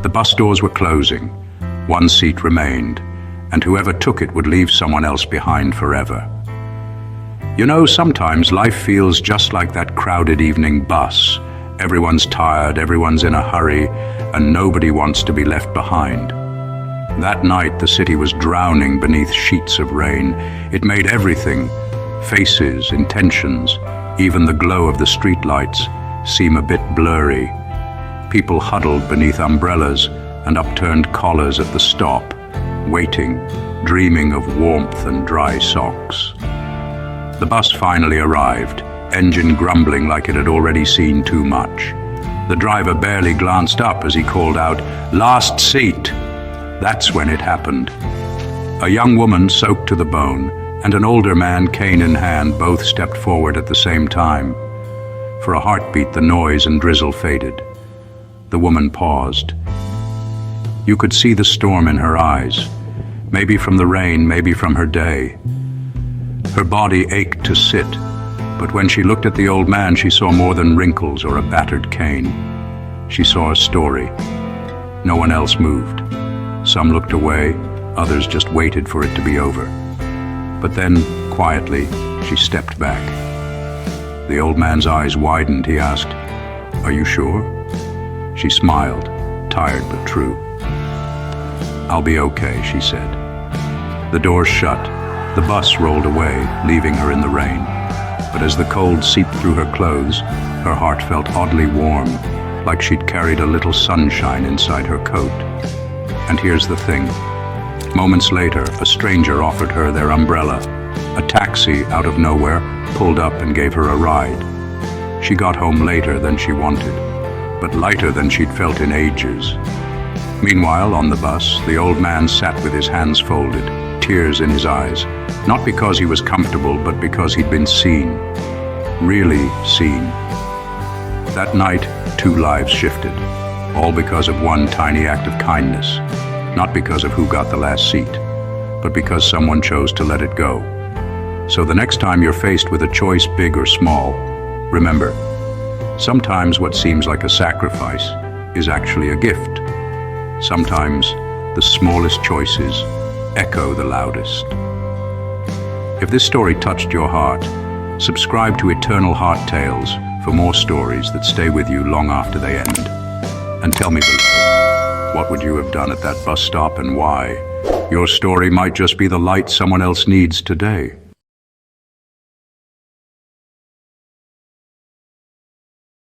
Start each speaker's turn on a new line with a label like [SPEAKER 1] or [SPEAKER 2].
[SPEAKER 1] The bus doors were closing. One seat remained, and whoever took it would leave someone else behind forever. You know, sometimes life feels just like that crowded evening bus. Everyone's tired, everyone's in a hurry, and nobody wants to be left behind. That night, the city was drowning beneath sheets of rain. It made everything, faces, intentions, even the glow of the streetlights, seem a bit blurry. People huddled beneath umbrellas and upturned collars at the stop, waiting, dreaming of warmth and dry socks. The bus finally arrived, engine grumbling like it had already seen too much. The driver barely glanced up as he called out, "Last seat!" That's when it happened. A young woman soaked to the bone and an older man, cane in hand, both stepped forward at the same time. For a heartbeat, the noise and drizzle faded. The woman paused. You could see the storm in her eyes, maybe from the rain, maybe from her day. Her body ached to sit, but when she looked at the old man, she saw more than wrinkles or a battered cane. She saw a story. No one else moved. Some looked away, others just waited for it to be over. But then, quietly, she stepped back. The old man's eyes widened. He asked, "Are you sure?" She smiled, tired but true. "I'll be okay," she said. The doors shut. The bus rolled away, leaving her in the rain. But as the cold seeped through her clothes, her heart felt oddly warm, like she'd carried a little sunshine inside her coat. And here's the thing. Moments later, a stranger offered her their umbrella. A taxi, out of nowhere, pulled up and gave her a ride. She got home later than she wanted, but lighter than she'd felt in ages. Meanwhile, on the bus, the old man sat with his hands folded, tears in his eyes, not because he was comfortable, but because he'd been seen. Really seen. That night, 2 lives shifted, all because of one tiny act of kindness. Not because of who got the last seat, but because someone chose to let it go. So the next time you're faced with a choice, big or small, remember, sometimes what seems like a sacrifice is actually a gift. Sometimes the smallest choices echo the loudest. If this story touched your heart, subscribe to Eternal Heart Tales for more stories that stay with you long after they end. And tell me below, what would you have done at that bus stop and why? Your story might just be the light someone else needs today.